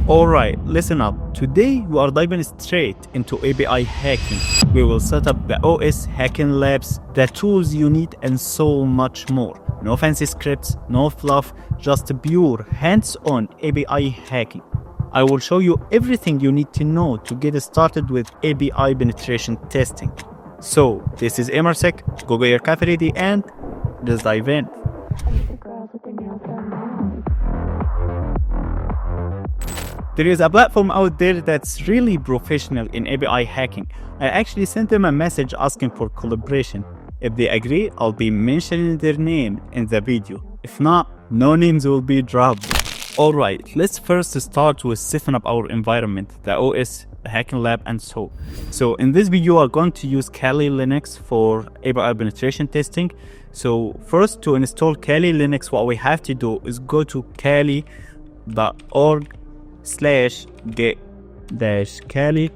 Alright, listen up. Today we are diving straight into API hacking. We will set up the OS hacking labs, the tools you need, and so much more. No fancy scripts, no fluff, just pure hands-on API hacking. I will show you everything you need to know to get started with API penetration testing. So, this is AmrSec, go get your coffee ready and let's dive in. There is a platform out there that's really professional in API hacking. I actually sent them a message asking for collaboration. If they agree, I'll be mentioning their name in the video. If not, no names will be dropped. Alright, let's first start with setting up our environment, the OS, the hacking lab, and so. So in this video, we are going to use Kali Linux for API penetration testing. So first, to install Kali Linux, what we have to do is go to kali.org/get-kali,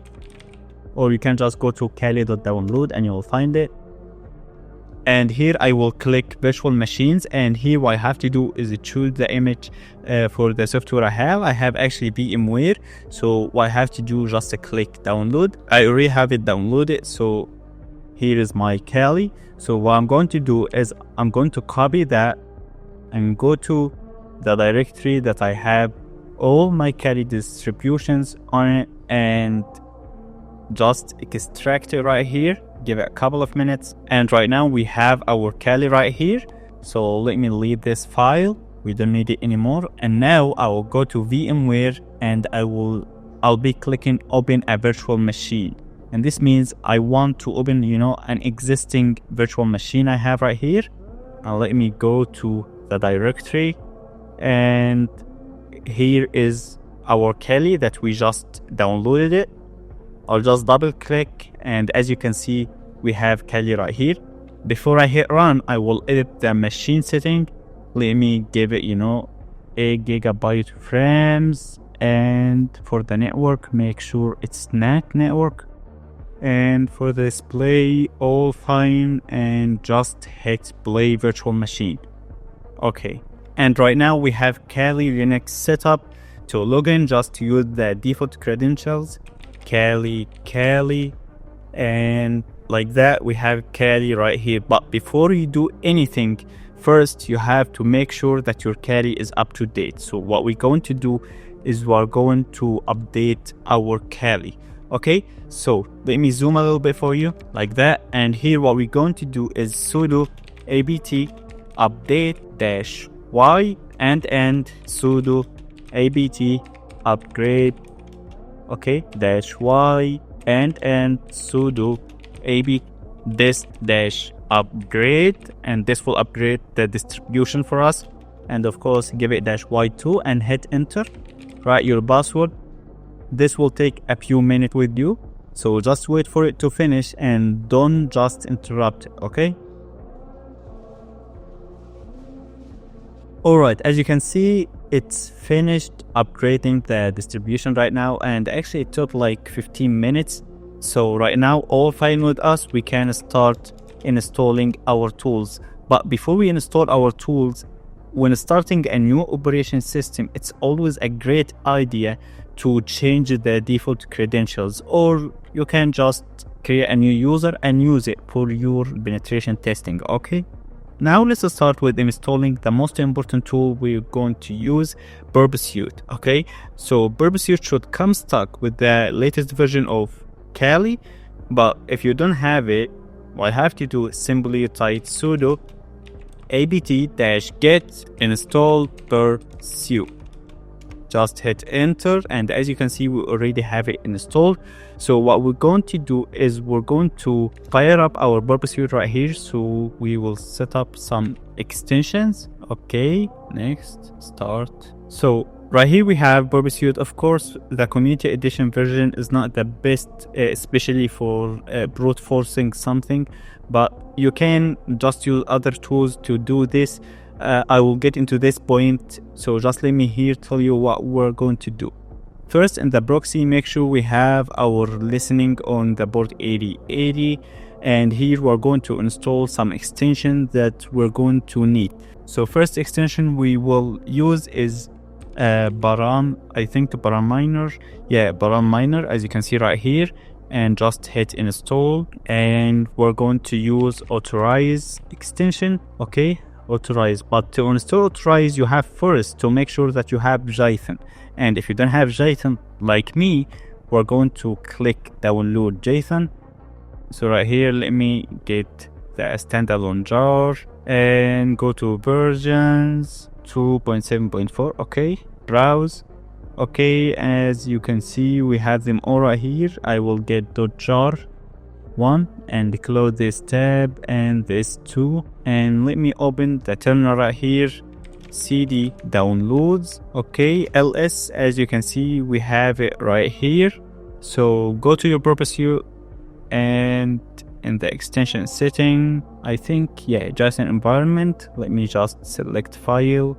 or you can just go to kali.download and you will find it. And here I will click virtual machines, and here what I have to do is choose the image for the software I have actually VMware. So what I have to do is just click download. I already have it downloaded, so here is my Kali. So what I'm going to do is I'm going to copy that and go to the directory that I have all my Kali distributions on it, and just extract it right here. Give it a couple of minutes, and right now we have our Kali right here. So let me leave this file, we don't need it anymore. And now I will go to VMware and I'll be clicking open a virtual machine, and this means I want to open an existing virtual machine I have right here. And let me go to the directory, and here is our Kali that we just downloaded it. I'll just double click, and as you can see, we have Kali right here. Before I hit run, I will edit the machine setting. Let me give it 8 GB frames, and for the network, make sure it's NAC network, and for the display, all fine, and just hit play virtual machine. Okay, and right now we have Kali Linux set up. To log in, just use the default credentials, Kali, and like that we have Kali right here. But before you do anything, first you have to make sure that your Kali is up to date. So what we're going to do is we're going to update our Kali. Okay, so let me zoom a little bit for you, like that. And here what we're going to do is sudo apt update-y and sudo apt upgrade, okay, -y and sudo apt this-upgrade, and this will upgrade the distribution for us. And of course give it -y2 and hit enter. Write your password. This will take a few minutes with you, so just wait for it to finish and don't just interrupt it, okay? Alright, as you can see, it's finished upgrading the distribution right now, and actually it took like 15 minutes. So right now, all fine with us, we can start installing our tools. But before we install our tools, when starting a new operation system, it's always a great idea to change the default credentials, or you can just create a new user and use it for your penetration testing, okay? Now let's start with installing the most important tool we're going to use, Burp Suite, okay? So Burp Suite should come stuck with the latest version of Kali, but if you don't have it, what I have to do is simply type sudo apt-get install Burp Suite. Just hit enter, and as you can see, we already have it installed. So what we're going to do is we're going to fire up our Burp Suite right here. So we will set up some extensions. Okay, next, start. So right here we have Burp Suite. Of course, the community edition version is not the best, especially for brute forcing something, but you can just use other tools to do this. I will get into this point, so just let me here tell you what we're going to do. First, in the proxy, make sure we have our listening on the port 8080, and here we're going to install some extensions that we're going to need. So first extension we will use is Baran, I think Baran Miner. Yeah, Baran Miner, as you can see right here, and just hit install. And we're going to use authorize extension. Okay, authorize. But to install authorize, you have first to make sure that you have Jython. And if you don't have Jython, like me, we're going to click download Jython. So right here, let me get the standalone jar and go to versions 2.7.4. okay, browse. Okay, as you can see, we have them all right here. I will get .jar 1 and close this tab and this 2, and let me open the terminal right here. cd downloads. Okay, ls, as you can see, we have it right here. So go to your purpose and in the extension setting, I think, yeah, Jython environment, let me just select file,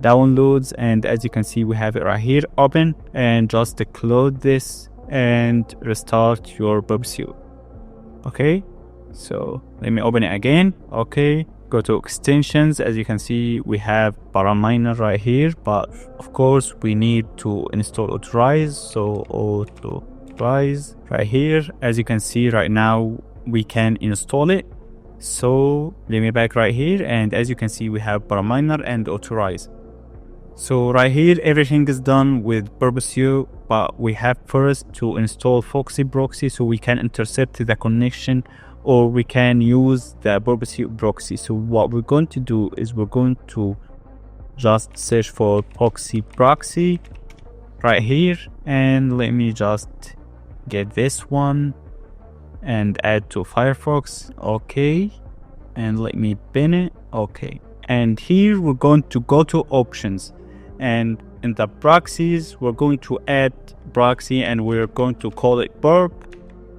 downloads, and as you can see, we have it right here. Open and just close this and restart your purpose. Okay, so let me open it again. Okay, go to extensions. As you can see, we have Paraminer right here, but of course we need to install authorize. So authorize right here. As you can see right now, we can install it. So let me back right here, and as you can see, we have Paraminer and authorize. So right here, everything is done with purpose, but we have first to install Foxy proxy so we can intercept the connection, or we can use the purpose proxy. So what we're going to do is we're going to just search for Foxy proxy right here, and let me just get this one and add to Firefox. Okay, and let me pin it. Okay, and here we're going to go to options, and in the proxies we're going to add proxy, and we're going to call it burp,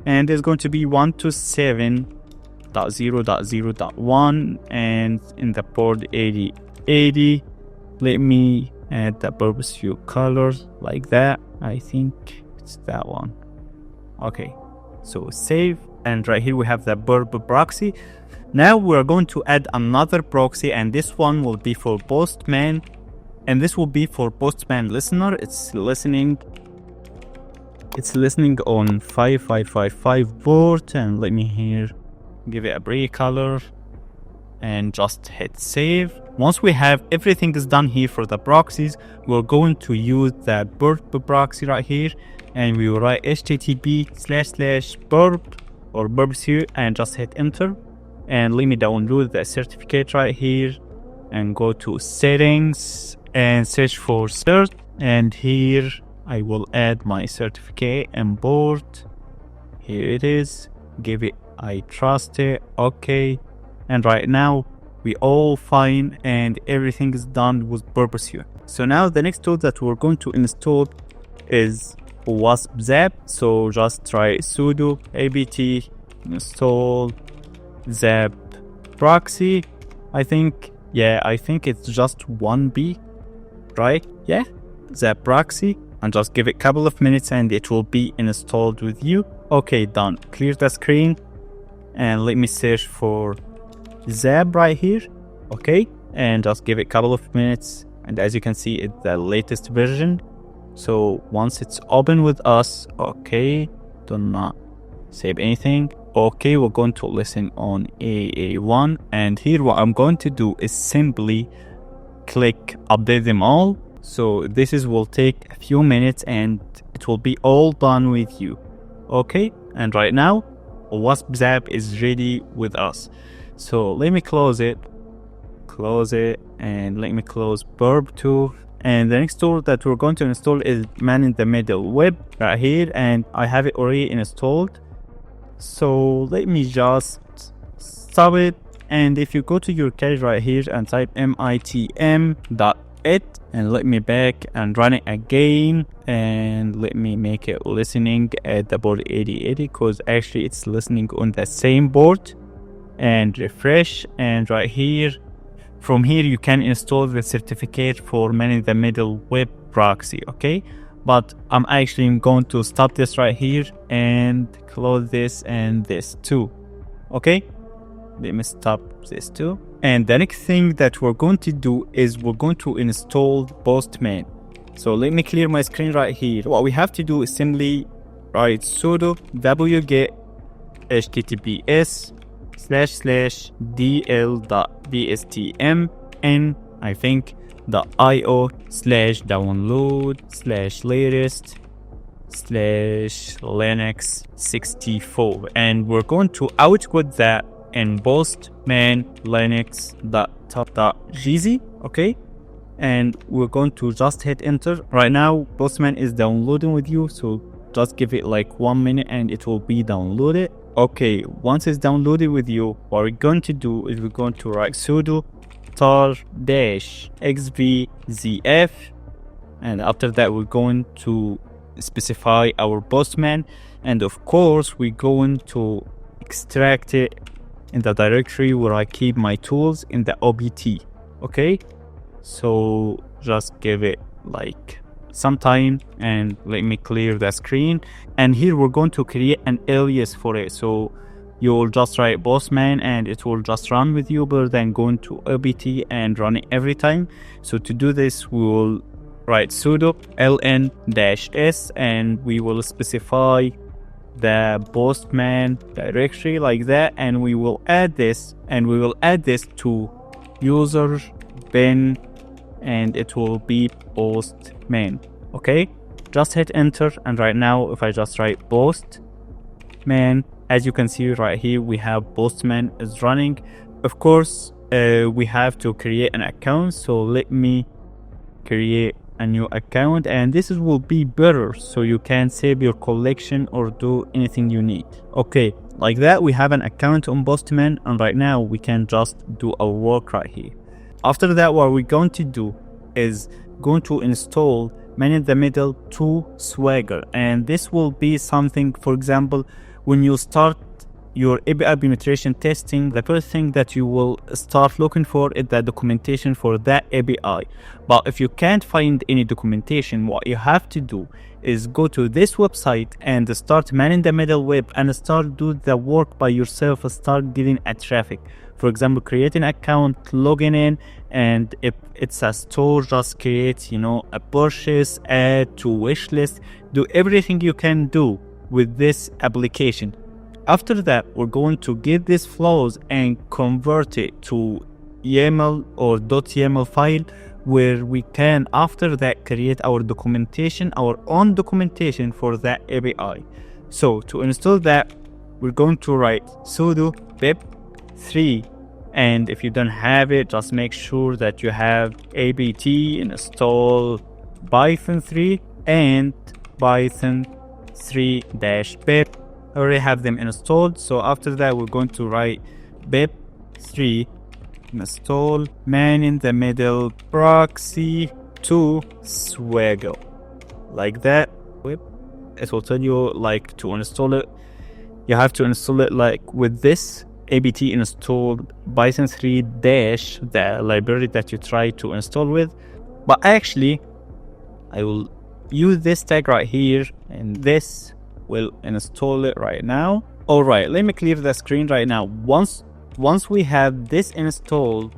and it's going to be 127.0.0.1, and in the port 8080. Let me add the purpose colors like that. I think it's that one. Okay, so save, and right here we have the burp proxy. Now we're going to add another proxy, and this one will be for Postman, and this will be for Postman listener. It's listening on 5555 port, and let me here give it a bright color and just hit save. Once we have everything is done here for the proxies, we're going to use the burp proxy right here, and we will write http://burp or burps here and just hit enter. And let me download the certificate right here and go to settings and search for cert, and here I will add my certificate, import. Here it is, give it I trust it. Okay, and right now we all fine and everything is done with purpose here. So now the next tool that we're going to install is wasp-zap. So just try sudo apt install zap proxy. I think it's just 1B, right? Yeah, zap proxy, and just give it a couple of minutes and it will be installed with you. Okay, done. Clear the screen and let me search for zap right here. Okay, and just give it a couple of minutes, and as you can see, it's the latest version. So once it's open with us, okay, do not save anything. Okay, we're going to listen on AA1, and here what I'm going to do is simply click update them all. So this will take a few minutes and it will be all done with you. Okay, and right now wasp-zap is ready with us. So let me close it, and let me close burp too. And the next tool that we're going to install is man in the middle web right here, and I have it already installed. So let me just stop it, and if you go to your cache right here and type mitm.it, and let me back and run it again, and let me make it listening at the board 8080 because actually it's listening on the same board, and refresh. And right here, from here you can install the certificate for man in the middle web proxy. Okay, but I'm actually going to stop this right here and close this and this too. Okay, let me stop this too. And the next thing that we're going to do is we're going to install Postman. So let me clear my screen right here. What we have to do is simply write sudo wget https://dl.bstmn, I think, .io/download/latest/linux64, and we're going to output that in postman linux.top.gz. Okay, and we're going to just hit enter. Right now postman is downloading with you, so just give it like 1 minute and it will be downloaded. Okay, once it's downloaded with you, what we're going to do is we're going to write sudo tar-xvzf, and after that we're going to specify our postman, and of course we're going to extract it in the directory where I keep my tools in the obt. Okay, so just give it like some time and let me clear the screen. And here we're going to create an alias for it, so you'll just write postman and it will just run with you rather than going to obt and run it every time. So to do this, we will write sudo ln-s and we will specify the postman directory like that, and we will add this to user bin, and it will be postman. Okay, just hit enter, and right now if I just write postman, as you can see right here we have postman is running. Of course we have to create an account, so let me create a new account, and this will be better so you can save your collection or do anything you need. Okay, like that we have an account on postman, and right now we can just do our work right here. After that, what we're going to do is going to install man-in-the-middle to Swagger, and this will be something, for example, when you start your API penetration testing, the first thing that you will start looking for is the documentation for that API. But if you can't find any documentation, what you have to do is go to this website and start man-in-the-middle web and start do the work by yourself, start getting a traffic. For example, create an account, logging in, and if it's a store, just create, a purchase, add to wish list, do everything you can do with this application. After that, we're going to get these flows and convert it to YAML or .yaml file, where we can after that create our documentation, our own documentation for that API. So to install that, we're going to write sudo pip3, and if you don't have it, just make sure that you have apt install python3 and python3-pip. I already have them installed. So after that, we're going to write pip3 install man-in-the-middle proxy to Swagger, like that. It will tell you like to install it. You have to install it like with this apt install python3 dash, the library that you try to install with. But actually, I will use this tag right here, and this will install it right now. Alright, let me clear the screen right now. Once we have this installed,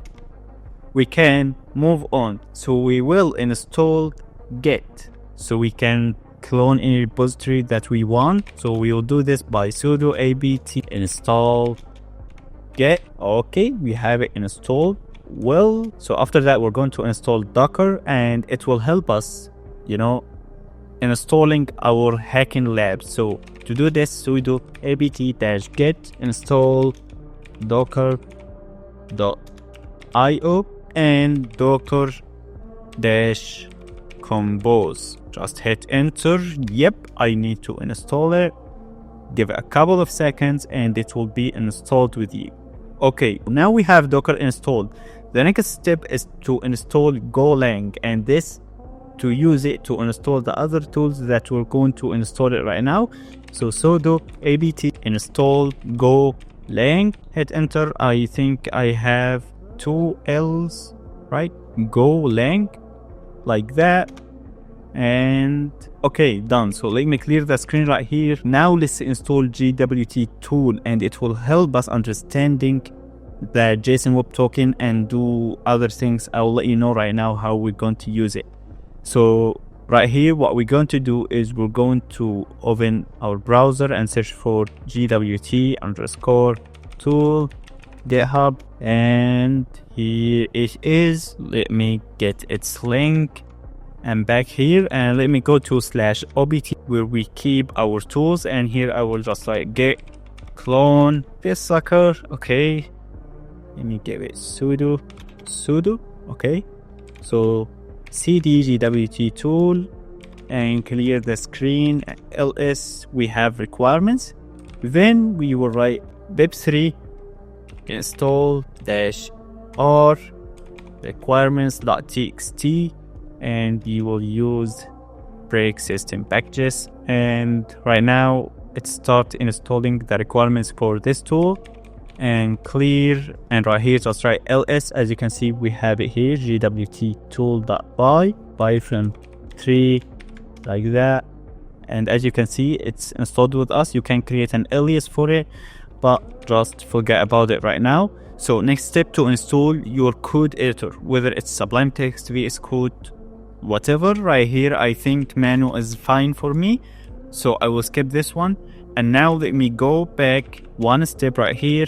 we can move on. So we will install git, so we can clone any repository that we want. So we will do this by sudo apt install git. Okay, we have it installed. Well, so after that we're going to install Docker, and it will help us, installing our hacking lab. So to do this, sudo apt-get install docker.io and docker-compose. Just hit enter. Yep, I need to install it. Give it a couple of seconds and it will be installed with you. Okay, now we have Docker installed. The next step is to install Golang, and this to use it to install the other tools that we're going to install it right now. So sudo apt install Golang, hit enter. I think I have 2 L's, right? Golang, like that. And okay, done. So let me clear the screen right here. Now let's install GWT tool, and it will help us understanding the JSON Web Token and do other things. I'll let you know right now how we're going to use it. So right here, what we're going to do is we're going to open our browser and search for gwt_tool GitHub, and here it is. Let me get its link. And back here, and let me go to /obt where we keep our tools, and here I will just like git clone this sucker. Okay, let me give it sudo. Okay, so cd gwt tool and clear the screen. ls we have requirements, then we will write pip3 install -r requirements.txt, and you will use break system packages. And right now it starts installing the requirements for this tool, and clear, and right here just write ls. As you can see, we have it here, gwt tool.py -3 like that. And as you can see, it's installed with us. You can create an alias for it, but just forget about it right now. So next step, to install your code editor, whether it's Sublime Text, VS Code, whatever. Right here I think manual is fine for me, so I will skip this one. And now let me go back one step right here,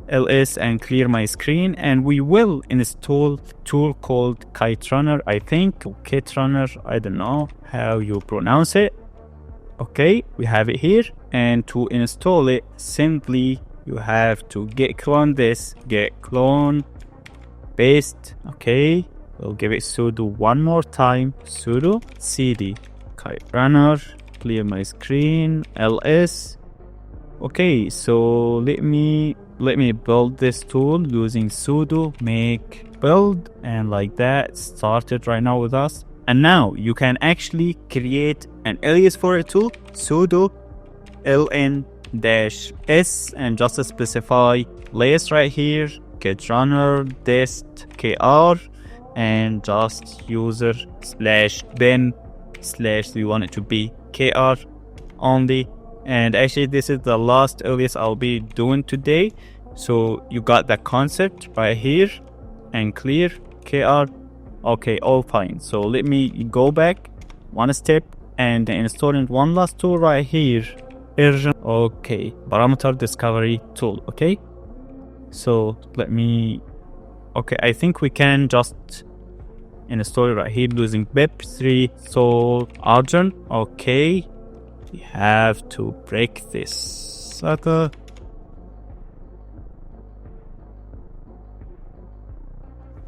ls, and clear my screen, and we will install tool called KiteRunner, I think, KiteRunner, I don't know how you pronounce it. Okay, we have it here, and to install it, simply you have to git clone this, git clone paste. Okay, we'll give it sudo one more time, sudo cd KiteRunner, clear my screen, ls. Okay, so let me build this tool using sudo make build, and like that, started right now with us. And now you can actually create an alias for it too, sudo ln-s, and just specify layers right here, KiteRunner dist kr, and just user /bin/ we want it to be kr only. And actually this is the last alias I'll be doing today, so you got the concept right here, and clear kr. Okay, all fine. So let me go back one step and installing one last tool right here, okay, parameter discovery tool. Okay, so let me, okay, I think we can just install it right here using pip3 install urgent. Okay, we have to break this sucker.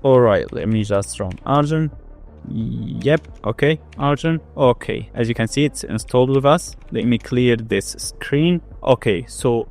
Alright, let me just run urgent. Yep, okay, urgent. Okay, as you can see, it's installed with us. Let me clear this screen. Okay, so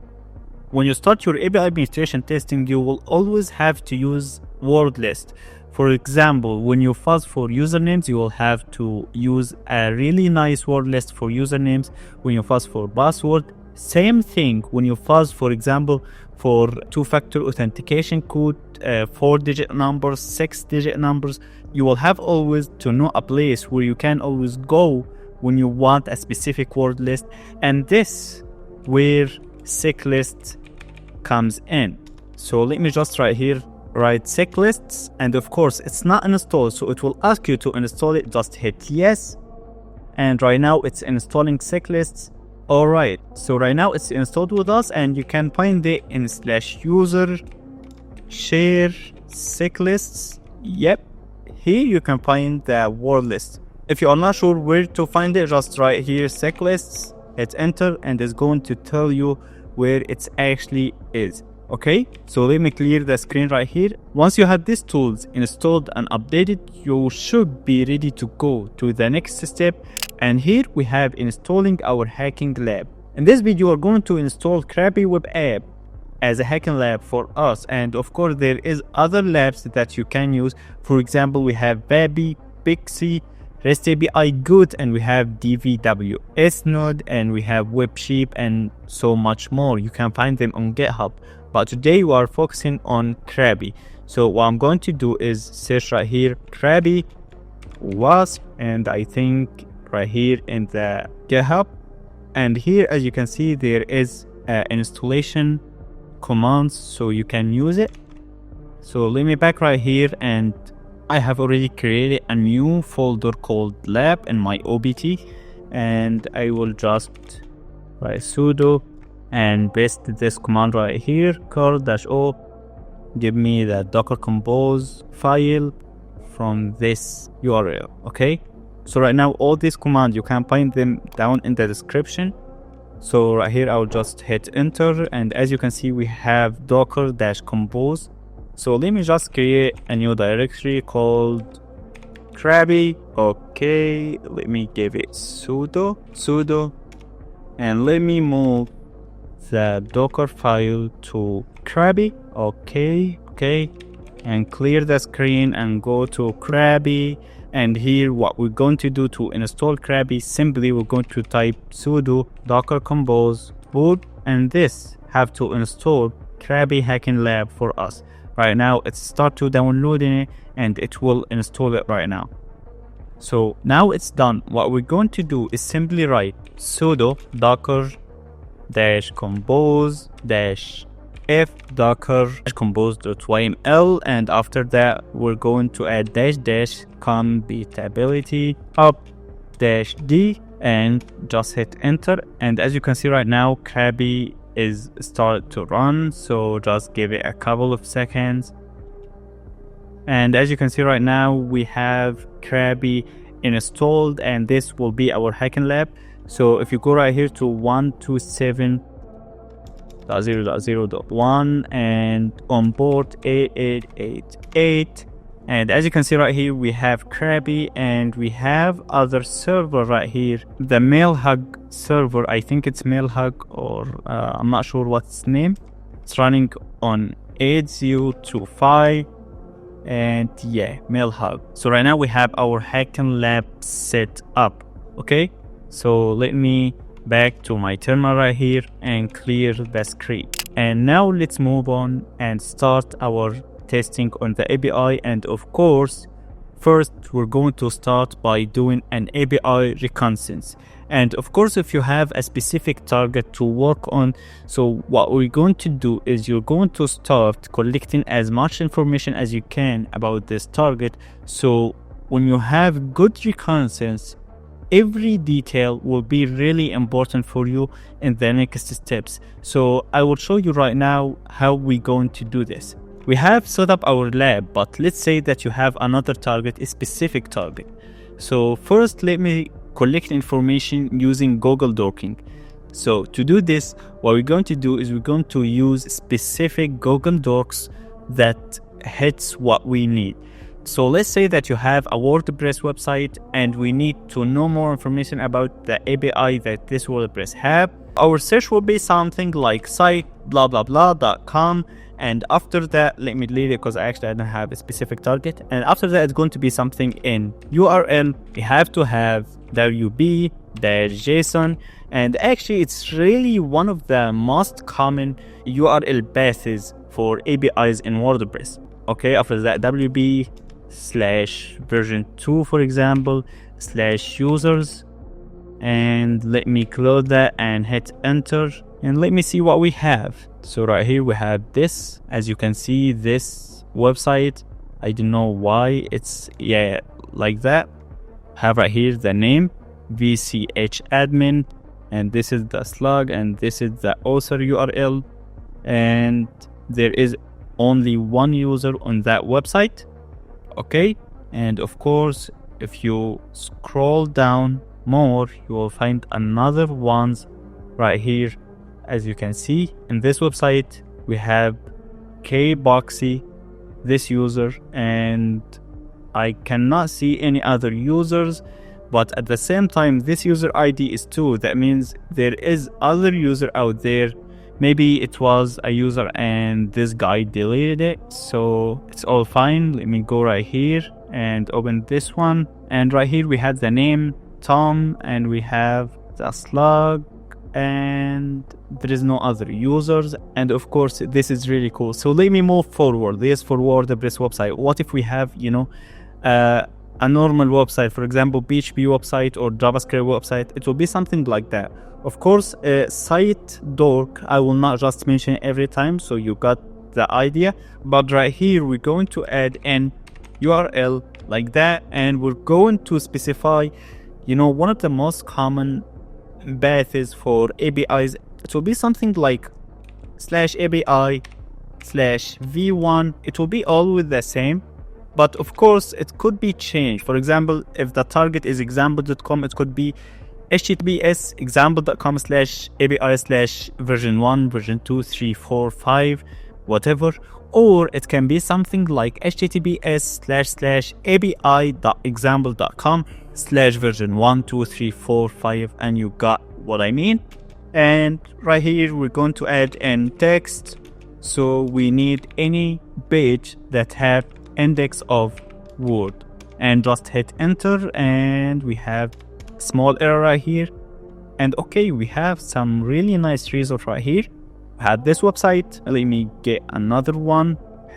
when you start your API administration testing, you will always have to use word list. For example, when you fuzz for usernames, you will have to use a really nice word list for usernames. When you fuzz for password, same thing. When you fuzz, for example, for two-factor authentication code, 4-digit numbers, 6-digit numbers, you will have always to know a place where you can always go when you want a specific word list. And this where sec list comes in. So let me just right here write sec lists, and of course it's not installed, so it will ask you to install it. Just hit yes, and right now it's installing sec lists. Alright, so right now it's installed with us, and you can find it in /user share sec lists. Yep, here you can find the word list. If you are not sure where to find it, just right here sec lists, hit enter, and it's going to tell you where it actually is. Okay, so let me clear the screen right here. Once you have these tools installed and updated, you should be ready to go to the next step. And here we have installing our hacking lab. In this video, we're going to install Krabby Web App as a hacking lab for us. And of course, there is other labs that you can use. For example, we have Baby, Pixie, REST API Good, and we have DVW, Snode, and we have Websheep, and so much more. You can find them on GitHub. But today we are focusing on Krabby. So what I'm going to do is search right here Krabby Wasp, and I think right here in the GitHub. And here, as you can see, there is installation commands, so you can use it. So let me back right here and I have already created a new folder called lab in my OBT, and I will just write sudo and paste this command right here, curl-o, give me the docker compose file from this URL. Okay, so right now all these commands, you can find them down in the description. So right here I'll just hit enter, and as you can see we have docker-compose. So let me just create a new directory called Krabby. Okay, let me give it sudo, and let me move the docker file to Krabby. Okay, and clear the screen and go to Krabby. And here what we're going to do to install Krabby, simply we're going to type sudo docker compose boot, and this have to install Krabby hacking lab for us. Right now it's start to downloading it, and it will install it right now. So now it's done. What we're going to do is simply write sudo docker compose f docker compose.yml, and after that we're going to add compatibility up -d and just hit enter. And as you can see right now, Krabby is started to run, so just give it a couple of seconds. And as you can see right now, we have Krabby installed, and this will be our hacking lab. So if you go right here to 127.0.0.1 and on port 8888, and as you can see right here, we have Krabby, and we have other server right here, the Mailhug server. I think it's Mailhug, or I'm not sure what's its name. It's running on 8025, and yeah, Mailhug. So right now we have our hacking lab set up. Okay, so let me back to my terminal right here and clear the screen. And now let's move on and start our testing on the API. And of course, first we're going to start by doing an API reconnaissance. And of course, if you have a specific target to work on, so what we're going to do is you're going to start collecting as much information as you can about this target. So when you have good reconnaissance, every detail will be really important for you in the next steps. So I will show you right now how we're going to do this. We have set up our lab, but let's say that you have another target, a specific target. So first, let me collect information using Google Docking. So to do this, what we're going to do is we're going to use specific Google Docs that hits what we need. So let's say that you have a WordPress website, and we need to know more information about the API that this WordPress have. Our search will be something like site blah blah blah.com, and after that, let me delete it because I don't have a specific target. And after that, it's going to be something in URL. We have to have wb-json, and actually it's really one of the most common URL paths for APIs in WordPress. Okay, after that, wb/version2, for example, /users, and let me close that and hit enter, and let me see what we have. So right here we have this. As you can see, this website, I don't know why it's like that. Have right here the name vchadmin, and this is the slug, and this is the author URL, and there is only one user on that website. Okay, and of course, if you scroll down more, you will find another ones right here. As you can see, in this website we have kboxy, this user, and I cannot see any other users, but at the same time this user ID is 2. That means there is other user out there. Maybe it was a user and this guy deleted it, so it's all fine. Let me go right here and open this one, and right here we have the name Tom, and we have the slug, and there is no other users. And of course this is really cool. So let me move forward. This for WordPress website. What if we have a normal website, for example PHP website or JavaScript website? It will be something like that. Of course, site doc I will not just mention every time, so you got the idea. But right here we're going to add in URL like that, and we're going to specify, one of the most common paths for APIs. It will be something like /API/v1. It will be always the same, but of course it could be changed. For example, if the target is example.com, it could be https example.com/API/version1, version 2, 3, 4, 5, whatever. Or it can be something like https://api.example.com/version1, 2, 3, 4, 5, and you got what I mean. And right here we're going to add in text. So we need any page that have index of word, and just hit enter, and we have small error right here. And okay, we have some really nice result right here. We have this website. Let me get another one. We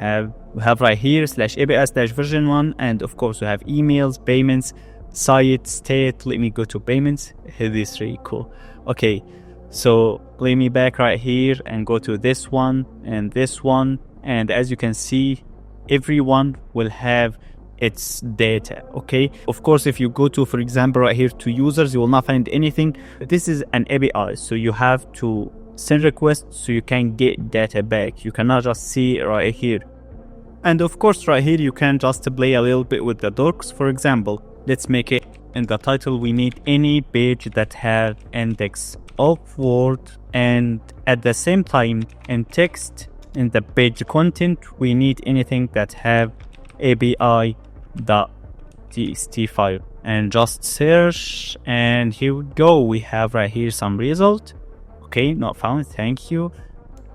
have right here /API/version1, and of course we have emails, payments, site, state. Let me go to payments. This is really cool. Okay, so let me back right here and go to this one and this one, and as you can see, everyone will have its data. Okay, of course, if you go to, for example, right here to users, you will not find anything. This is an API, so you have to send requests so you can get data back. You cannot just see it right here. And of course, right here you can just play a little bit with the docs. For example, let's make it in the title, we need any page that has index of word, and at the same time in text, in the page content, we need anything that have API.txt file, and just search, and here we go. We have right here some result. Okay, not found, thank you.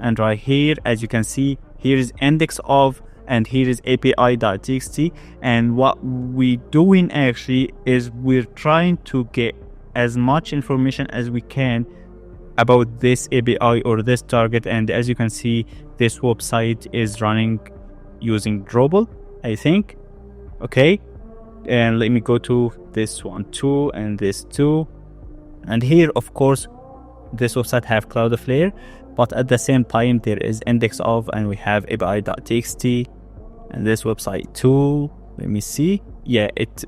And right here, as you can see, here is index of, and here is API.txt. And what we're doing actually is we're trying to get as much information as we can about this API or this target. And as you can see, this website is running using Drupal, I think. Okay, and let me go to this one too, and this too. And here, of course, this website have Cloudflare, but at the same time there is index of, and we have API.txt. And this website too, let me see. Yeah, it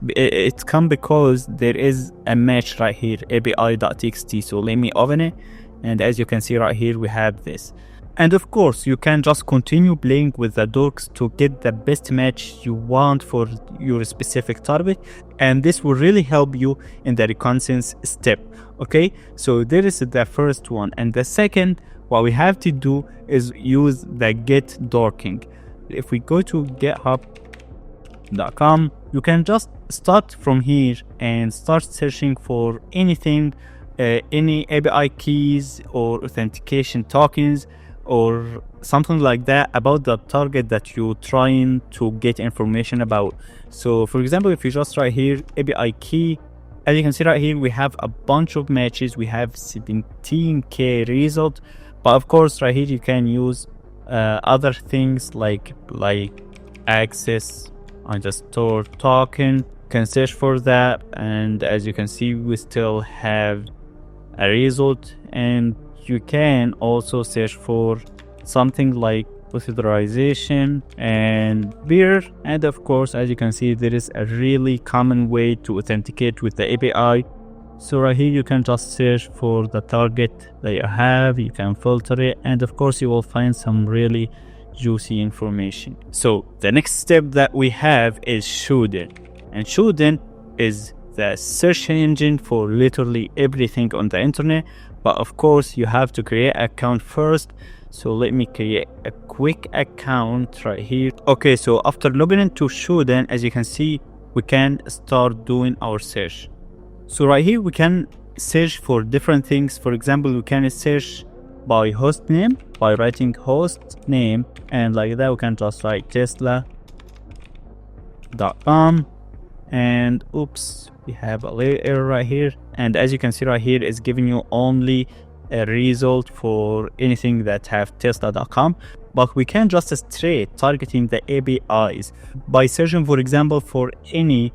come because there is a match right here, API.txt. So let me open it, and as you can see right here, we have this. And of course, you can just continue playing with the docs to get the best match you want for your specific target, and this will really help you in the reconnaissance step. Okay, so there is the first one. And the second, what we have to do is use the get dorking. If we go to github.com, you can just start from here and start searching for anything, any API keys or authentication tokens or something like that about the target that you're trying to get information about. So for example, if you just write here API key, as you can see right here, we have a bunch of matches. We have 17k result, but of course right here you can use other things like access underscore token. Can search for that, and as you can see, we still have a result. And you can also search for something like authorization and beer. And of course, as you can see, there is a really common way to authenticate with the API. So right here, you can just search for the target that you have. You can filter it, and of course, you will find some really juicy information. So the next step that we have is Shodan, and Shodan is the search engine for literally everything on the internet. But of course, you have to create an account first. So let me create a quick account right here. Okay, so after logging into Shodan, as you can see, we can start doing our search. So right here, we can search for different things. For example, we can search by host name, by writing host name, and like that, we can just write tesla.com. And oops, we have a little error right here. And as you can see right here, it's giving you only a result for anything that have tesla.com. But we can just straight targeting the APIs by searching, for example, for any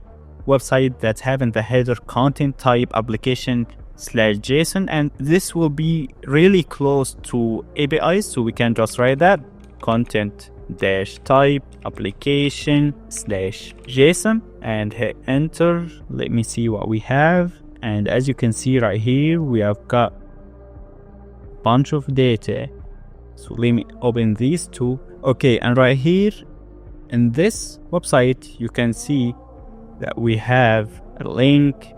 website that have in the header content type application/JSON, and this will be really close to APIs. So we can just write that content dash type application slash JSON and hit enter. Let me see what we have. And as you can see right here, we have got a bunch of data. So let me open these two. Okay, and right here in this website, you can see that we have a link,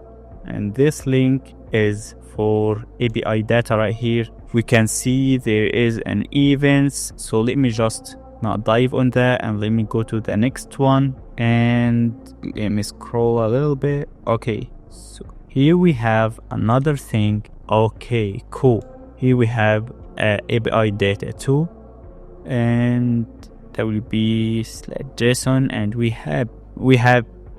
and this link is for API data right here. We can see there is an events. So let me just not dive on that, and let me go to the next one, and let me scroll a little bit. Okay, so here we have another thing. Okay, cool. Here we have API data too, and that will be /JSON, and we have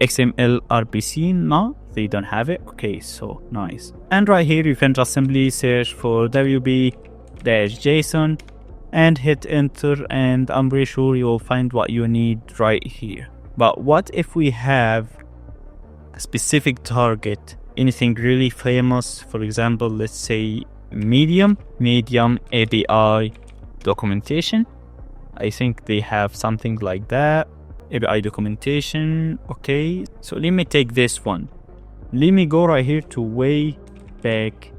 XML RPC. No, they don't have it. Okay, so nice. And right here you can just simply search for WP-JSON and hit enter, and I'm pretty sure you will find what you need right here. But what if we have a specific target, anything really famous? For example, let's say Medium API documentation. I think they have something like that. API documentation. Okay, so let me take this one. Let me go right here to Wayback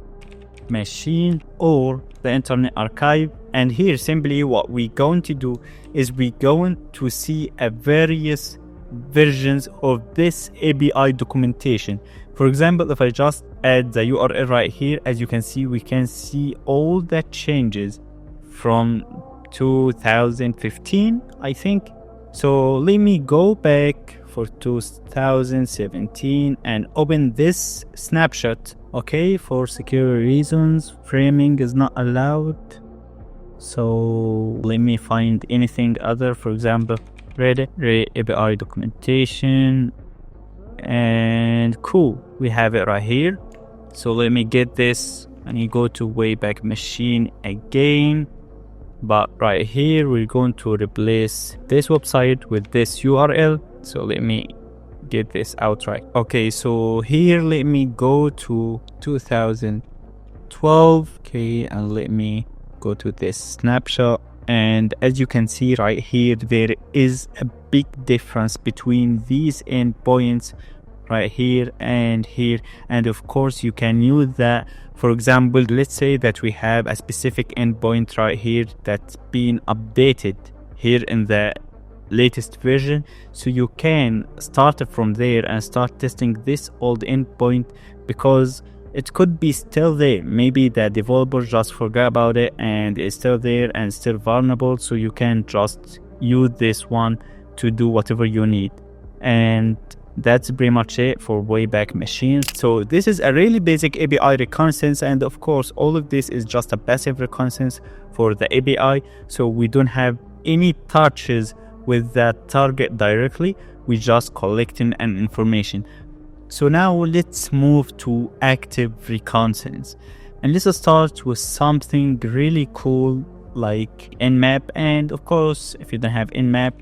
Machine or the Internet Archive, and here simply what we're going to do is we're going to see various versions of this API documentation. For example, if I just add the URL right here, as you can see, we can see all the changes from 2015, I think. So let me go back for 2017 and open this snapshot. Okay, for security reasons, framing is not allowed. So let me find anything other, for example, Reddit API documentation, and cool, we have it right here. So let me get this, and you go to Wayback Machine again. But right here, we're going to replace this website with this URL. So let me get this out right. Okay, so here, let me go to 2012. Okay, and let me go to this snapshot. And as you can see right here, there is a big difference between these endpoints right here and here. And of course, you can use that. For example, let's say that we have a specific endpoint right here that's been updated here in the latest version. So you can start from there and start testing this old endpoint, because it could be still there. Maybe the developer just forgot about it and it's still there and still vulnerable. So you can just use this one to do whatever you need. And that's pretty much it for Wayback Machines. So this is a really basic API reconnaissance, and of course all of this is just a passive reconnaissance for the API. So we don't have any touches with that target directly. We just collecting an information. So now let's move to active reconnaissance, and let's start with something really cool like Nmap. And of course, if you don't have Nmap,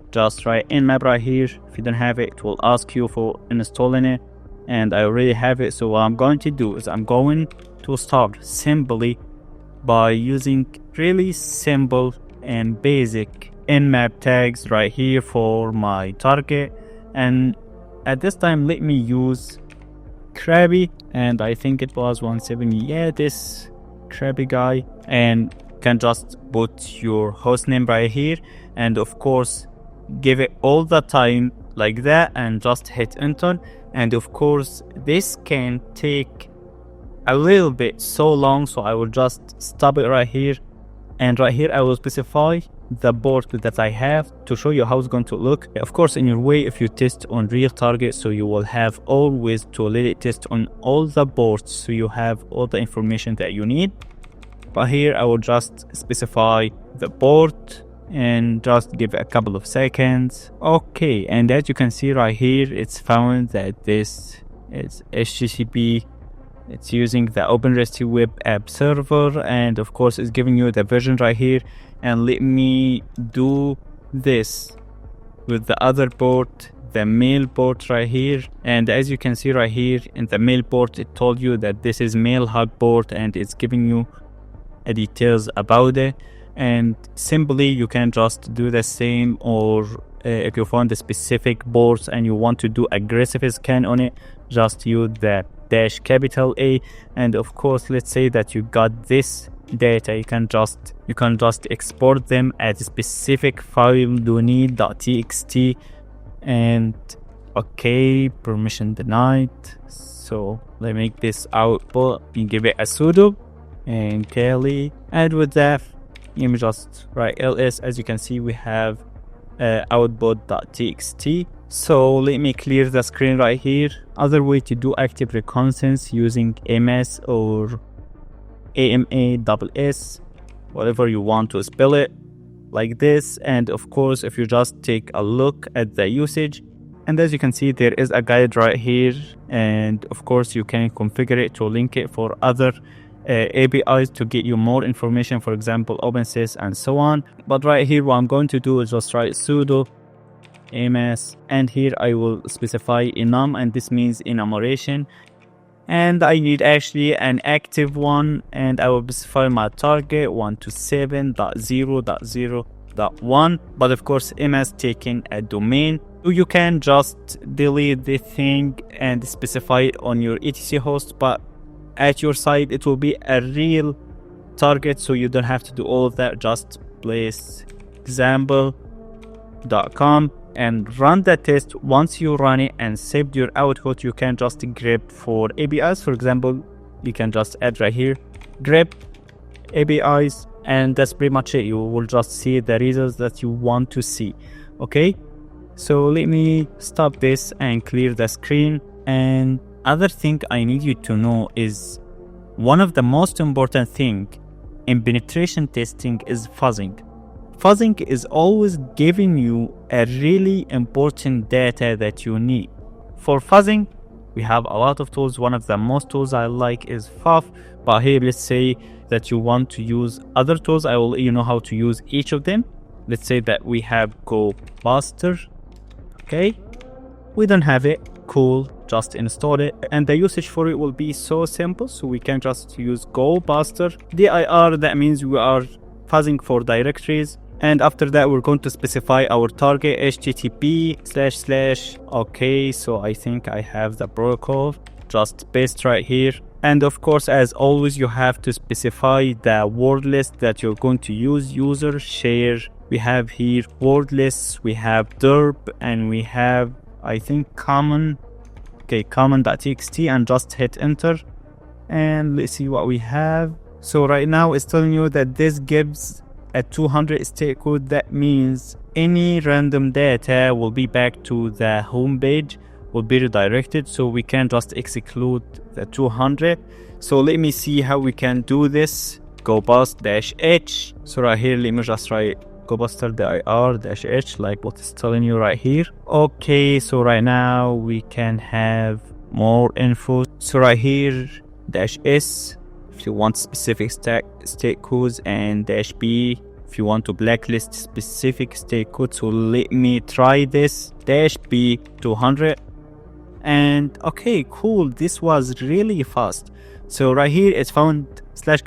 just write Nmap right here. If you don't have it, it will ask you for installing it, and I already have it. So what I'm going to do is I'm going to start simply by using really simple and basic Nmap tags right here for my target. And at this time, let me use Krabby, and I think it was 170. Yeah, this Krabby guy, and can just put your hostname right here, and of course give it all the time like that, and just hit enter. And of course this can take a little bit so long, so I will just stop it right here. And right here I will specify the port that I have to show you how it's going to look. Of course, in your way, if you test on real target, so you will have always to let it test on all the ports, so you have all the information that you need. But here I will just specify the port and just give it a couple of seconds. Okay, and as you can see right here, it's found that this is HTTP. It's using the OpenResty web app server, and of course it's giving you the version right here. And let me do this with the other port, the mail port right here. And as you can see right here in the mail port, it told you that this is mail hub port, and it's giving you details about it. and simply you can just do the same, or if you find the specific ports and you want to do aggressive scan on it, just use the -A. And of course, let's say that you got this data, you can just export them as a specific file you need .txt, and okay, permission denied. So let me make this output and give it a sudo and Kelly, and with that let me just write ls. As you can see, we have output.txt. So let me clear the screen right here. Other way to do active reconnaissance using MS or AMASS, whatever you want to spell it, like this. And of course, if you just take a look at the usage, and as you can see, there is a guide right here, and of course you can configure it to link it for other APIs to get you more information, for example OpenSys and so on. But right here, what I'm going to do is just write sudo ams, and here I will specify enum, and this means enumeration, and I need actually an active one, and I will specify my target 127.0.0.1. but of course ms taking a domain, so you can just delete the thing and specify it on your etc host, but at your side it will be a real target, so you don't have to do all of that. Just place example.com and run the test. Once you run it and saved your output, you can just grep for APIs. For example, you can just add right here grep APIs, and that's pretty much it. You will just see the results that you want to see. Okay, so let me stop this and clear the screen. And other thing I need you to know is one of the most important thing in penetration testing is fuzzing. Fuzzing is always giving you a really important data that you need. For fuzzing, we have a lot of tools. One of the most tools I like is FUF, but here let's say that you want to use other tools. I will let you know how to use each of them. Let's say that we have GoBuster. Okay, we don't have it. Cool, just install it, and the usage for it will be so simple. So we can just use GoBuster dir. That means we are fuzzing for directories, and after that we're going to specify our target http // okay, so I think I have the protocol, just paste right here. And of course, as always, you have to specify the word list that you're going to use. User share, we have here word lists, we have derp, and we have, I think, common. Okay, common.txt, and just hit enter, and let's see what we have. So right now it's telling you that this gives a 200 state code. That means any random data will be back to the home page, will be redirected, so we can just exclude the 200. So let me see how we can do this. GoBust-h. So right here, let me just write GoBuster dir-h, like what it's telling you right here. Okay, so right now we can have more info. So right here, -s if you want specific state codes, and -b if you want to blacklist specific state codes. So let me try this. -b 200, and okay, cool, this was really fast. So right here it's found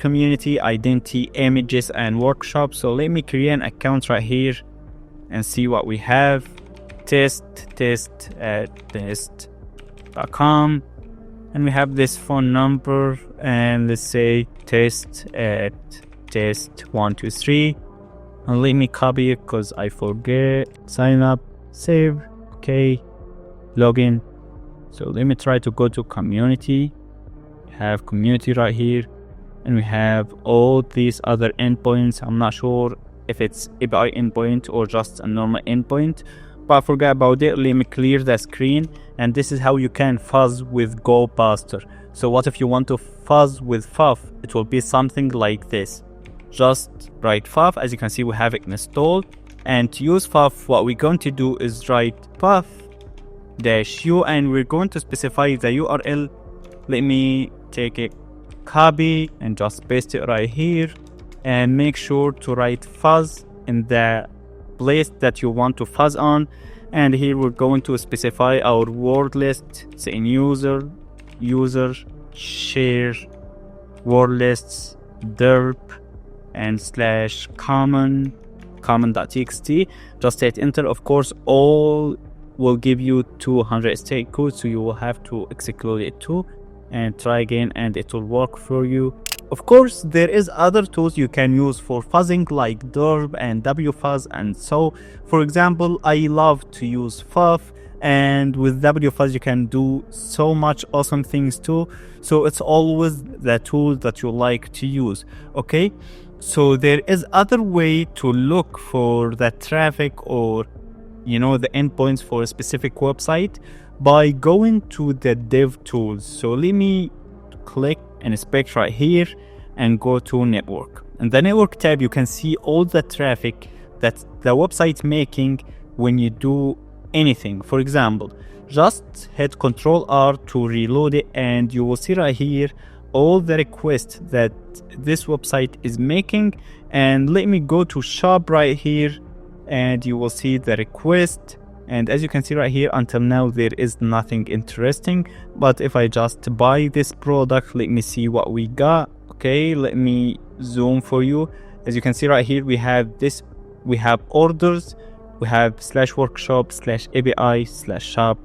/community, identity, images, and workshop. So let me create an account right here and see what we have. test@test.com, and we have this phone number, and let's say test@test123, and let me copy it because I forget. Sign up, save, okay, login. So let me try to go to community. We have community right here, and we have all these other endpoints. I'm not sure if it's API endpoint or just a normal endpoint, but forget about it. Let me clear the screen, and this is how you can fuzz with GoBuster. So what if you want to fuzz with FUF? It will be something like this. Just write FUF. As you can see, we have it installed, and to use FUF, what we're going to do is write FUF-u, and we're going to specify the URL. Let me take it, copy, and just paste it right here, and make sure to write fuzz in the place that you want to fuzz on. And here we're going to specify our word list, saying user share word lists derp and slash common.txt. Just hit enter. Of course, all will give you 200 state code, so you will have to execute it too and try again, and it will work for you. Of course, there is other tools you can use for fuzzing like derb and wfuzz, and so for example, I love to use fuff, and with wfuzz you can do so much awesome things too. So it's always the tool that you like to use. Okay, so there is other way to look for the traffic or the endpoints for a specific website by going to the dev tools. So let me click inspect right here and go to network. In the network tab, you can see all the traffic that the website making when you do anything. For example, just hit Ctrl R to reload it, and you will see right here all the requests that this website is making. And let me go to shop right here, and you will see the request. And as you can see right here, until now there is nothing interesting. But if I just buy this product, let me see what we got. Okay, let me zoom for you. As you can see right here, we have this, we have orders, we have /workshop /API /shop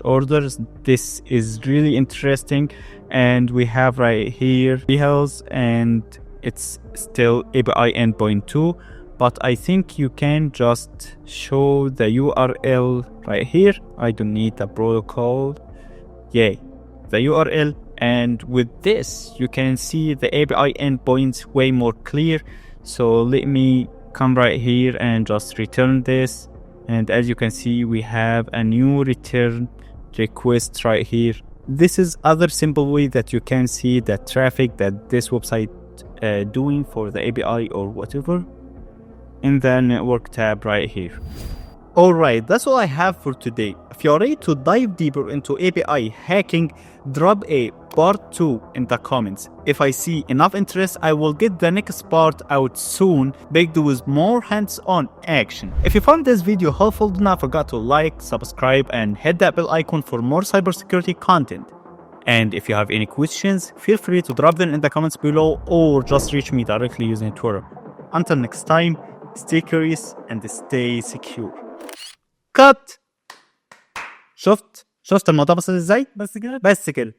/orders. This is really interesting. And we have right here details, and it's still API endpoint 2. But I think you can just show the URL right here. I don't need the protocol. Yay, the URL. And with this, you can see the API endpoints way more clear. So let me come right here and just return this. And as you can see, we have a new return request right here. This is other simple way that you can see the traffic that this website doing for the API or whatever in the network tab right here. Alright, that's all I have for today. If you're ready to dive deeper into API hacking, drop a part 2 in the comments. If I see enough interest, I will get the next part out soon, backed with more hands-on action. If you found this video helpful, do not forget to like, subscribe, and hit that bell icon for more cybersecurity content. And if you have any questions, feel free to drop them in the comments below or just reach me directly using Twitter. Until next time, stay curious and stay secure. Cut. شفت الموضوع بسيط ازاي؟ بس كده